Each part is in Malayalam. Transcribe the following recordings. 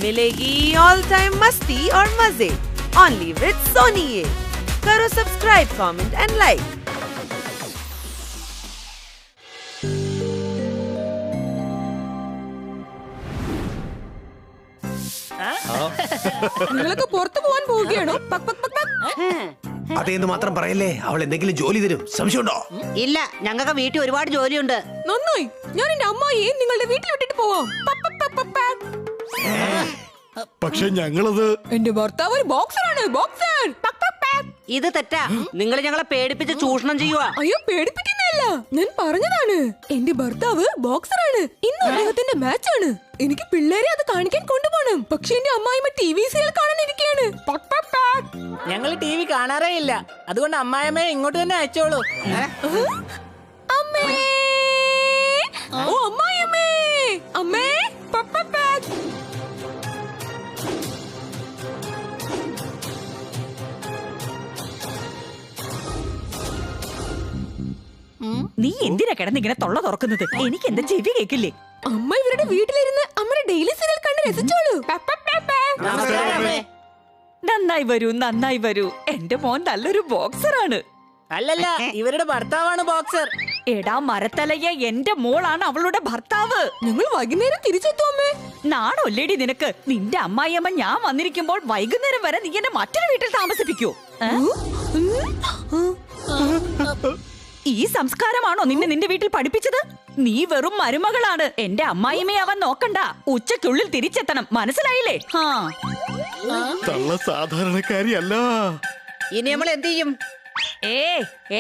मिलेगी ऑल टाइम मस्ती और मजे ओनली विद सोनी ये। करो सब्सक्राइब, कमेंट एंड लाइक। നിങ്ങളൊക്കെ പുറത്തു പോവാൻ പോവുകയാണോ? അതേന്ന് മാത്രം പറയല്ലേ, അവൾ എന്തെങ്കിലും ജോലി തരും. സംശയമുണ്ടോ? ഇല്ല, ഞങ്ങൾക്ക് വീട്ടിൽ ഒരുപാട് ജോലിയുണ്ട്. നന്നായി, ഞാൻ എന്റെ അമ്മായിയെ നിങ്ങളുടെ വീട്ടിൽ വിട്ടിട്ട് പോവാം. പക്ഷെ ഞങ്ങളത് എന്റെ ഭർത്താവ് ഒരു ബോക്സറാണ്. ബോക്സർ. ഇത് തെറ്റാ. നിങ്ങൾ ഞങ്ങളെ പേടിപ്പിച്ച് ചൂഷണം ചെയ്യുക. അയ്യോ, പേടിപ്പിക്കുന്നതല്ല, ഞാൻ പറഞ്ഞതാണ്. എന്റെ ഭർത്താവ് ബോക്സറാണ്. ഇന്ന് അദ്ദേഹത്തിന്റെ മാച്ചാണ്. എനിക്ക് പിള്ളേരെ അത് കാണിക്കാൻ കൊണ്ടുപോകണം. പക്ഷെ എന്റെ അമ്മായിമ്മ ടിവി സീരിയൽ കാണാനിരിക്കുകയാണ്. ഞങ്ങൾ ടി വി കാണാറേ ഇല്ല. അതുകൊണ്ട് അമ്മായിമ്മയെ ഇങ്ങോട്ട് തന്നെ അയച്ചോളൂ. അമ്മേ, ഓ അമ്മായിയമ്മേ, അമ്മേ. നീ എന്തിനാ കിടന്നിങ്ങനെ തൊള്ള തുറക്കുന്നത്? എനിക്ക് എന്റെ ചെവി കേക്കില്ലേ? അമ്മ ഇവരുടെ വീട്ടിലിരുന്ന് അമ്മയുടെ ഡെയിലി സീരിയൽ കണ്ട് രസിച്ചോളൂ. നന്നായി വരൂ, നന്നായി വരൂ. എന്റെ മോൻ നല്ലൊരു ബോക്സറാണ്. അല്ലല്ല, ഇവരുടെ ഭർത്താവാണ് ബോക്സർ. എടാ മരത്തലയെ, എന്റെ മോളാണ് അവളുടെ ഭർത്താവ്. ഞങ്ങൾ വൈകുന്നേരം തിരിച്ചെത്തും അമ്മേ. നാണല്ലേടി നിനക്ക്? നിന്റെ അമ്മായിയമ്മ ഞാൻ വന്നിരിക്കുമ്പോൾ വൈകുന്നേരം വരെ നീ എന്നെ മറ്റൊരു വീട്ടിൽ താമസിപ്പിക്കൂ? ഈ സംസ്കാരമാണോ നിന്നെ നിന്റെ വീട്ടിൽ പഠിപ്പിച്ചത്? നീ വെറും മരുമകളാണ്. എന്റെ അമ്മായിമ്മയെ അവൻ നോക്കണ്ട. ഉച്ചയ്ക്കുള്ളിൽ തിരിച്ചെത്തണം, മനസ്സിലായില്ലേ? തള്ള സാധാരണക്കാരിയല്ല. ഇനി നമ്മൾ എന്ത് ചെയ്യും?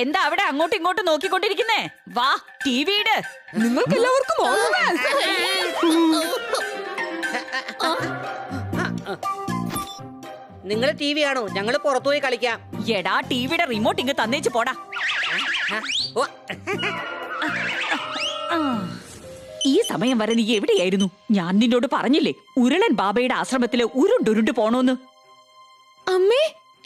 എന്താ അവിടെ അങ്ങോട്ടും ഇങ്ങോട്ടും നോക്കിക്കൊണ്ടിരിക്കുന്നേ? വാ, ടിവി ഇട്. നിങ്ങൾക്ക് എല്ലാവർക്കും നിങ്ങൾ ടി വി ആണോ? ഞങ്ങൾ പുറത്തുപോയി കളിക്കാം. എടാ, ടിവിയുടെ റിമോട്ട് ഇങ്ങ് തന്നേച്ച് പോടാ. ഈ സമയം വരെ നീ എവിടെയായിരുന്നു? ഞാൻ നിന്നോട് പറഞ്ഞില്ലേ ഉരുളൻ ബാബയുടെ ആശ്രമത്തില് ഉരുണ്ടുരുണ്ട് പോണോന്ന്? അമ്മേ,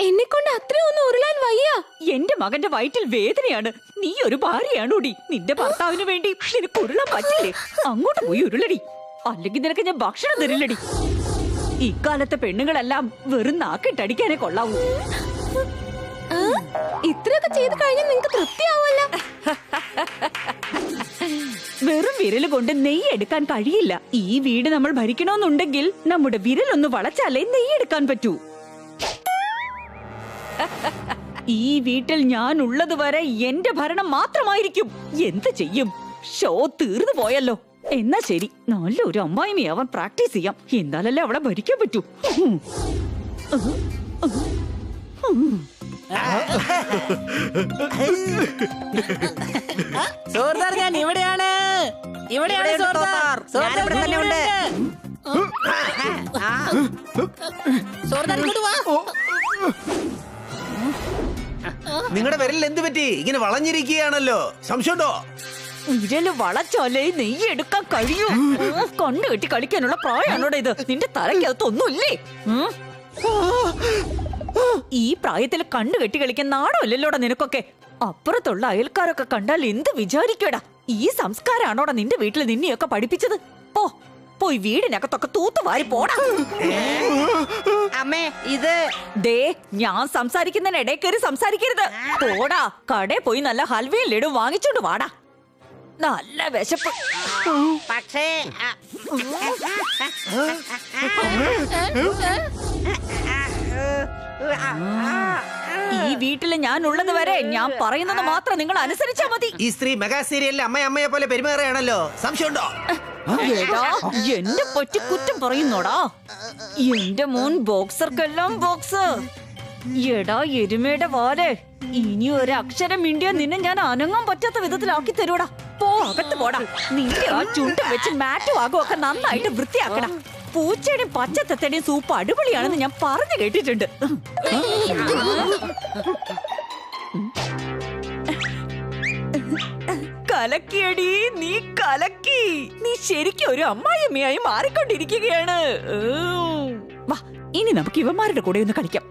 എന്നെ കൊണ്ട് അത്രയൊന്നും ഉരുളാൻ വയ്യ. എന്റെ മകന്റെ വയറ്റിൽ വേദനയാണ്. നീ ഒരു ഭാര്യയാണോടി? നിന്റെ ഭർത്താവിന് വേണ്ടി നിനക്ക് ഉരുളാൻ പറ്റില്ലേ? അങ്ങോട്ട് പോയി ഉരുളടി, അല്ലെങ്കിൽ നിനക്ക് ഞാൻ ഭക്ഷണം തരില്ലടി. ഇക്കാലത്തെ പെണ്ണുങ്ങളെല്ലാം വെറും നാക്കിട്ടടിക്കാനേ കൊള്ളാവൂ. ഇത്രയൊക്കെ ചെയ്ത് കഴിഞ്ഞാൽ നിങ്ങക്ക് തൃപ്തിയാവല്ല. വെറും വിരല് കൊണ്ട് നെയ്യ് എടുക്കാൻ കഴിയില്ല. ഈ വീട് നമ്മൾ ഭരിക്കണമെന്നുണ്ടെങ്കിൽ നമ്മുടെ വിരലൊന്ന് വളച്ചാലേ നെയ്യെടുക്കാൻ പറ്റൂ. ഈ വീട്ടിൽ ഞാൻ ഉള്ളത് വരെ എന്റെ ഭരണം മാത്രമായിരിക്കും. എന്ത് ചെയ്യും? ഷോ തീർന്നു പോയല്ലോ. എന്നാ ശരി, നല്ലൊരു അമ്മായിമ്മയാവാൻ പ്രാക്ടീസ് ചെയ്യാം. എന്നാലല്ലേ അവളെ ഭരിക്കാൻ പറ്റൂ. സോർദാർ, ഞാൻ ഇവിടെയാണ്. ഇവിടെയാണ് സോർദാർ. സോർദാർ തന്നെ ഉണ്ട്. സോർദാർ ഇങ്ങോട്ട് വാ. നിങ്ങളുടെ വിരലിൽ എന്ത് പറ്റി? ഇങ്ങനെ വളഞ്ഞിരിക്കുകയാണല്ലോ. സംശയമുണ്ടോ? വിരല് വളച്ചാലേ നെയ്യ് എടുക്കാൻ കഴിയൂ. കണ്ണു കെട്ടി കളിക്കാനുള്ള പ്രായമാണോടെ ഇത്? നിന്റെ തലയ്ക്കകത്തൊന്നുമില്ലേ? ഈ പ്രായത്തിൽ കണ്ണു കെട്ടി കളിക്കാൻ നാണമല്ലല്ലോടാ നിനക്കൊക്കെ. അപ്പുറത്തുള്ള അയൽക്കാരൊക്കെ കണ്ടാൽ എന്ത് വിചാരിക്കടാ? ഈ സംസ്കാരാണോടാ നിന്റെ വീട്ടിൽ നിന്നെയൊക്കെ പഠിപ്പിച്ചത്? പോയി വീടിനകത്തൊക്കെ തൂത്തുവാരി പോടാ. അമ്മേ, ഇത് ദേ, ഞാൻ സംസാരിക്കുന്നതിനിടയിൽ കയറി സംസാരിക്കരുത്. പോടാ, കടയിൽ പോയി നല്ല ഹൽവയും ലഡും വാങ്ങിച്ചോണ്ട് വാടാ. നല്ല വിശപ്പ്. പക്ഷേ ഈ വീട്ടില് ഞാൻ ഉള്ളത് വരെ ഞാൻ പറയുന്നത് മാത്രം നിങ്ങൾ അനുസരിച്ചാ മതി. ഈ സ്ത്രീ മെഗാ സീരിയലിലെ അമ്മയെ പോലെ പെരുമാറുകയാണല്ലോ. സംശയമുണ്ടോ? എന്റെ പറ്റി കുറ്റം പറയുന്നോടാ? എന്റെ മോൻ ബോക്സർക്കെല്ലാം ബോക്സർ. എടാ എരുമയുടെ വാല്, ഇനി ഒരു അക്ഷരം മിണ്ടിയാ നിന്നെ ഞാൻ അനങ്ങാൻ പറ്റാത്ത വിധത്തിലാക്കി തരൂടാ. പോ, അകത്ത് പോടാ. നിന്റെ ആ ചുണ്ടും വെച്ച് മാറ്റും ആകും ഒക്കെ നന്നായിട്ട് വൃത്തിയാക്കണം. പൂച്ചയുടെയും പച്ചത്തത്തയുടെയും സൂപ്പ് അടിപൊളിയാണെന്ന് ഞാൻ പറഞ്ഞു കേട്ടിട്ടുണ്ട്. കലക്കിയടി, നീ കലക്കി. നീ ശരിക്കും ഒരു അമ്മായിയമ്മയായി മാറിക്കൊണ്ടിരിക്കുകയാണ്. വാ, ഇനി നമുക്ക് ഇവന്മാരുടെ കൂടെ ഒന്ന് കളിക്കാം.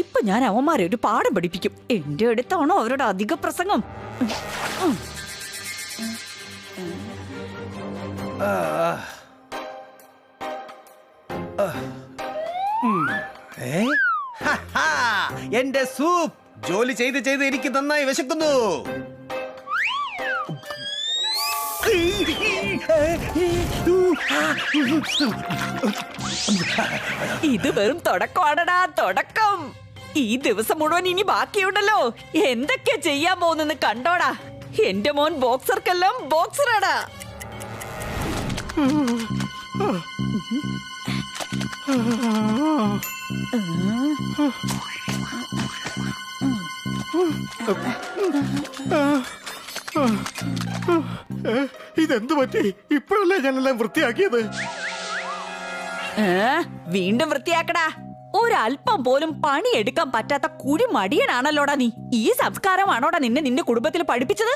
ഇപ്പൊ ഞാൻ അവന്മാരെ ഒരു പാഠം പഠിപ്പിക്കും. എന്റെ അടുത്താണോ അവരുടെ അധിക പ്രസംഗം? എന്റെ സൂപ്പ് ജോലി ചെയ്ത് ചെയ്ത് എനിക്ക് നന്നായി വിശക്കുന്നു. ഇത് വെറും തുടക്കമാണടാ, തുടക്കം. ഈ ദിവസം മുഴുവൻ ഇനി ബാക്കിയുണ്ടല്ലോ. എന്തൊക്കെയാ ചെയ്യാൻ പോകുന്നെന്ന് കണ്ടോടാ. എന്റെ മോൻ ബോക്സർക്കെല്ലാം ബോക്സറാടാ. ഇതെന്തു പറ്റി? ഇപ്പോഴല്ലേ ഞാനെല്ലാം വൃത്തിയാക്കിയത്. വീണ്ടും വൃത്തിയാക്കടാ. ഒരല്പം പോലും പണിയെടുക്കാൻ പറ്റാത്ത കുഴി മടിയനാണല്ലോടാ നീ. ഈ സംസ്കാരമാണോടാ നിന്നെ നിന്റെ കുടുംബത്തിൽ പഠിപ്പിച്ചത്?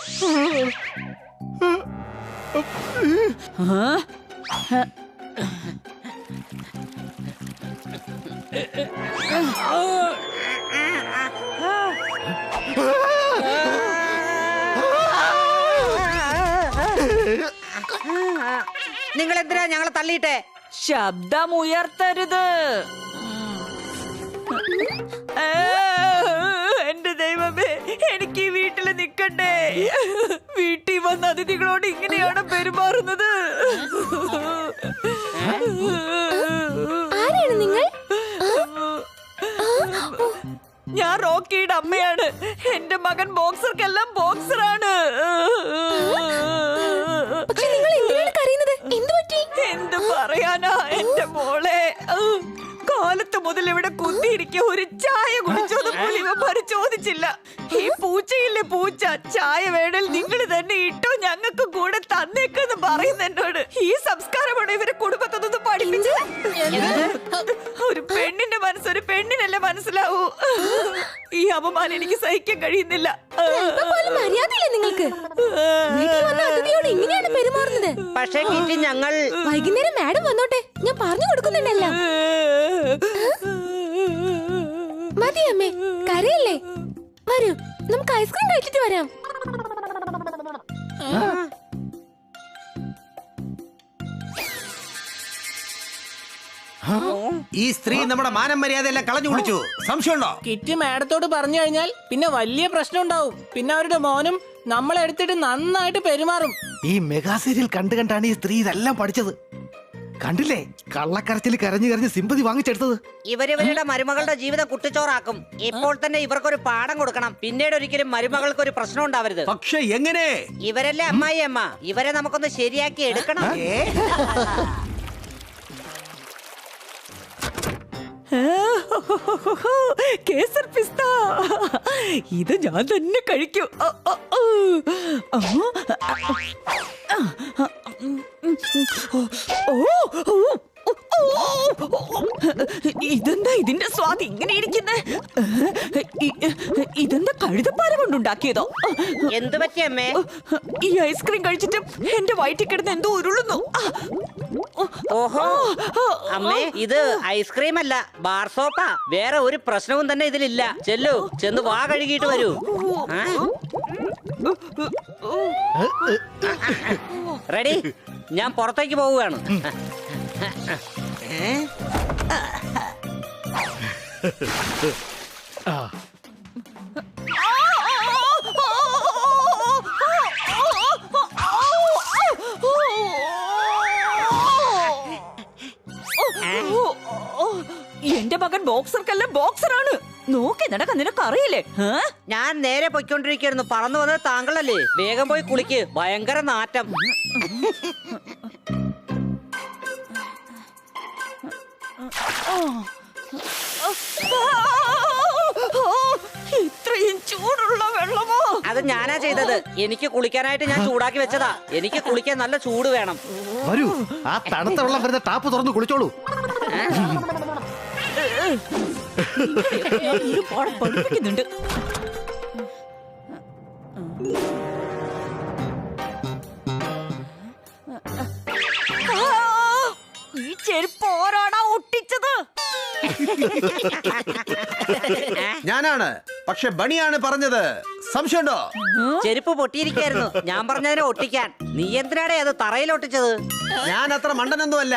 നിങ്ങൾ എന്തിനാ ഞങ്ങളെ തള്ളിയിട്ടെ? ശബ്ദമുയർത്തരുത്. എന്റെ ദൈവമേ, എനിക്ക് ഈ വീട്ടില് നിക്കണ്ടേ? വീട്ടിൽ വന്ന അതിഥികളോട് ഇങ്ങനെയാണ് പെരുമാറുന്നത്. ആരാണ് നിങ്ങൾ? ഞാൻ റോക്കിയുടെ അമ്മയാണ്. എന്റെ മകൻ ബോക്സർക്കെല്ലാം ബോക്സറാണ്. പക്ഷെ നിങ്ങൾ എന്തിനാണ് കരയുന്നത്? എന്ത് പറ്റി? എന്ത് പറയാനാ എന്റെ മോളെ. കാലത്ത് മുതൽ ഇവിടെ കുത്തിയിരിക്കുക. ഒരു ചായ കുടിച്ചോന്ന് പോലും ഇവ പരിശോധിച്ചില്ല. ഈ പൂച്ചയില്ലേ പൂച്ച, ചായ വേണേൽ നിങ്ങൾ തന്നെ ഇട്ടോ, ഞങ്ങൾക്ക് കൂടെ തന്നേക്കെന്ന് പറയുന്ന എന്നോട്. ഈ സംസ്കാരമാണ് ഇവരെ കുടുംബത്തൊന്നും പഠിപ്പിച്ചത്. ഒരു പെണ്ണിന്റെ മനസ്സ് ഒരു പെണ്ണിനല്ലേ മനസ്സിലാവൂ. ഈ അപമാനം എനിക്ക് സഹിക്കാൻ കഴിയുന്നില്ല. മര്യാദയില്ലേ നിങ്ങൾക്ക്? വീട്ടിൽ വന്ന അതിഥിയോട് ഇങ്ങനെയാണ് പെരുമാറുന്നത്. പക്ഷേ കിറ്റി, ഞങ്ങൾ വൈകുന്നേരം മാഡം വന്നോട്ടെ, ഞാൻ പറഞ്ഞു കൊടുക്കുന്നുണ്ടല്ലോ. മതി അമ്മേ, കരയല്ലേ. വരൂ, നമുക്ക് ഐസ്ക്രീം കഴിച്ചിട്ട് വരാം. ഈ സ്ത്രീ നമ്മുടെ മാനം മര്യാദ എല്ലാം കളഞ്ഞു കുളിച്ചു. സംശയമുണ്ടോ? കിറ്റി മാഡത്തോട് പറഞ്ഞു കഴിഞ്ഞാൽ പിന്നെ വലിയ പ്രശ്നം ഉണ്ടാവും. പിന്നെ അവരുടെ മോനും നമ്മളെടുത്തിട്ട് നന്നായിട്ട് പെരുമാറും. ഈ മെഗാ സീരിയൽ കണ്ടു കണ്ടാണ് ഈ സ്ത്രീ ഇതെല്ലാം പഠിച്ചത്. കണ്ടില്ലേ, കള്ളക്കരച്ചിൽ കരഞ്ഞു കരഞ്ഞ് സിമ്പതി വാങ്ങിച്ചെടുത്തത്. ഇവരിവരുടെ മരുമകളുടെ ജീവിതം കുട്ടിച്ചോറാക്കും. ഇപ്പോൾ തന്നെ ഇവർക്കൊരു പാഠം കൊടുക്കണം. പിന്നീട് ഒരിക്കലും മരുമകൾക്ക് ഒരു പ്രശ്നം ഉണ്ടാവരുത്. പക്ഷെ എങ്ങനെ? ഇവരല്ലേ അമ്മായി അമ്മ. ഇവരെ നമുക്കൊന്ന് ശരിയാക്കി എടുക്കണം. കേസർ പിസ്ത, ഇത് ഞാൻ തന്നെ കഴിക്കും. ഇതെന്താ ഇതിന്റെ സ്വാദ് ഇങ്ങനെ ഇരിക്കുന്നേ? ഇതെന്താ കഴുതപ്പാല കൊണ്ടുണ്ടാക്കിയതോ? എന്ത് പറ്റി അമ്മേ? ഈ ഐസ്ക്രീം കഴിച്ചിട്ട് എന്റെ വയറ്റിൽ കിടന്ന് എന്തോ ഉരുളുന്നു. ഓഹോ അമ്മേ, ഇത് ഐസ്ക്രീം അല്ല, ബാർ സോപ്പാ. വേറെ ഒരു പ്രശ്നവും തന്നെ ഇതിലില്ല. ചെല്ലു, ചെന്ന് വാ കഴുകിയിട്ട് വരൂ. റെഡി, ഞാൻ പുറത്തേക്ക് പോവുകയാണ്. എന്റെ മകൻ ബോക്സർക്കല്ല ബോക്സറാണ്. നോക്കി നടക്കാൻ നിനക്ക് അറിയില്ലേ? ഞാൻ നേരെ പൊയ്ക്കൊണ്ടിരിക്കുന്നു. പറന്നു വന്നത് താങ്കളല്ലേ? വേഗം പോയി കുളിക്ക്, ഭയങ്കര നാറ്റം. ഇത്രയും ചൂടുള്ള വെള്ളമോ? അത് ഞാനാ ചെയ്തത്. എനിക്ക് കുളിക്കാനായിട്ട് ഞാൻ ചൂടാക്കി വെച്ചതാ. എനിക്ക് കുളിക്കാൻ നല്ല ചൂട് വേണം. വരൂ, ആ തണുത്ത വെള്ളം വരുന്ന ടാപ്പ് തുറന്ന് കുളിച്ചോളൂ. പഠിപ്പിക്കുന്നുണ്ട്. ഈ ചെരുപ്പ് ഓരാടാ ഒട്ടിച്ചത്? ഞാനാണ്, പക്ഷെ ബണിയാണ് പറഞ്ഞത്. സംശയമുണ്ടോ? ചെരുപ്പ് പൊട്ടിയിരിക്കായിരുന്നു. ഞാൻ പറഞ്ഞതിനെ ഒട്ടിക്കാൻ. നീ എന്തിനാടേ അത് തറയിൽ ഒട്ടിച്ചത്? ഞാൻ അത്ര മണ്ടനൊന്നുമല്ല.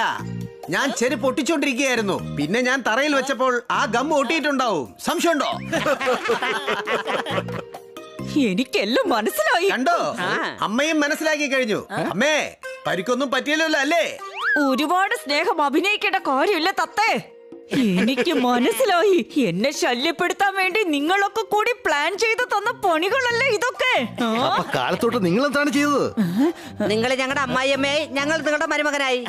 ഞാൻ ചെരുപ്പ് ഒട്ടിച്ചോണ്ടിരിക്കുകയായിരുന്നു. പിന്നെ ഞാൻ തറയിൽ വെച്ചപ്പോൾ ആ ഗം ഒട്ടിയിട്ടുണ്ടാവും. സംശയമുണ്ടോ? എനിക്കെല്ലാം മനസ്സിലായി. കണ്ടോ? അമ്മയും മനസ്സിലാക്കി കഴിഞ്ഞു. അമ്മേ, പരിക്കൊന്നും പറ്റിയല്ലോ അല്ലേ? ഒരുപാട് സ്നേഹം അഭിനയിക്കേണ്ട കാര്യമില്ല തത്തേ. എനിക്ക് മനസ്സിലായി. എന്നെ ശല്യപ്പെടുത്താൻ വേണ്ടി നിങ്ങളൊക്കെ കൂടി പ്ലാൻ ചെയ്ത് തന്ന പണികളല്ലേ ഇതൊക്കെ. അപ്പൊ കാലത്തോട്ട് നിങ്ങൾ എന്താണ് ചെയ്തത്? നിങ്ങൾ ഞങ്ങളുടെ അമ്മായിയമ്മയായി, ഞങ്ങൾ നിങ്ങളുടെ മരുമകനായി.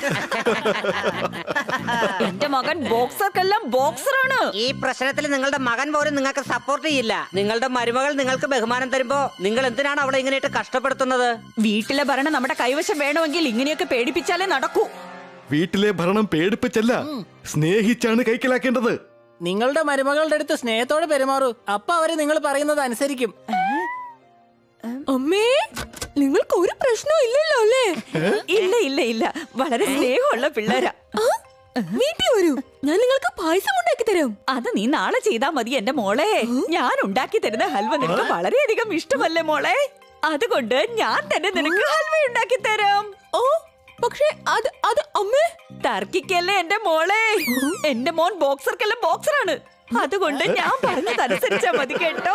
എന്റെ മകൻ ബോക്സർക്കെല്ലാം ബോക്സറാണ്. ഈ പ്രശ്നത്തിൽ നിങ്ങളുടെ മകൻ പോലും നിങ്ങൾക്ക് സപ്പോർട്ട് ചെയ്യില്ല. നിങ്ങളുടെ മരുമകൾ നിങ്ങൾക്ക് ബഹുമാനം തരുമ്പോ നിങ്ങൾ എന്തിനാണ് അവളെ ഇങ്ങനെയിട്ട് കഷ്ടപ്പെടുത്തുന്നത്? വീട്ടിലെ ഭരണം നമ്മുടെ കൈവശം വേണമെങ്കിൽ ഇങ്ങനെയൊക്കെ പേടിപ്പിച്ചാലേ നടക്കൂ. വീട്ടിലെ ഭരണം പേടിപ്പിച്ചല്ല, സ്നേഹിച്ചാണ് കൈക്കലാക്കേണ്ടത്. നിങ്ങളുടെ മരുമകളുടെ അടുത്ത് സ്നേഹത്തോടെ പെരുമാറൂ. അപ്പൊ അവര് നിങ്ങൾ പറയുന്നത് അനുസരിക്കും. അമ്മേ, നിങ്ങൾക്ക് ഒരു പ്രശ്നവും ഇല്ലല്ലോ അല്ലേ? ഇല്ല ഇല്ല ഇല്ല, വളരെ സ്നേഹമുള്ള പിള്ളേരാ. വീട്ടിൽ വരൂ, ഞാൻ നിങ്ങൾക്ക് പായസം ഉണ്ടാക്കി തരാം. അത് നീ നാളെ ചെയ്താ മതി എന്റെ മോളെ. ഞാൻ ഉണ്ടാക്കി തരുന്ന ഹൽവ നിനക്ക് വളരെയധികം ഇഷ്ടമല്ലേ മോളെ? അതുകൊണ്ട് ഞാൻ തന്നെ നിനക്ക് ഹൽവ ഉണ്ടാക്കി തരാം. ഓ, പക്ഷേ അത് അമ്മേ, തർക്കിക്കല്ലേ എന്റെ മോളെ. എന്റെ മോൻ ബോക്സർക്കെല്ലാം ബോക്സറാണ്. അതുകൊണ്ട് ഞാൻ പറഞ്ഞതനുസരിച്ചാ മതി കേട്ടോ.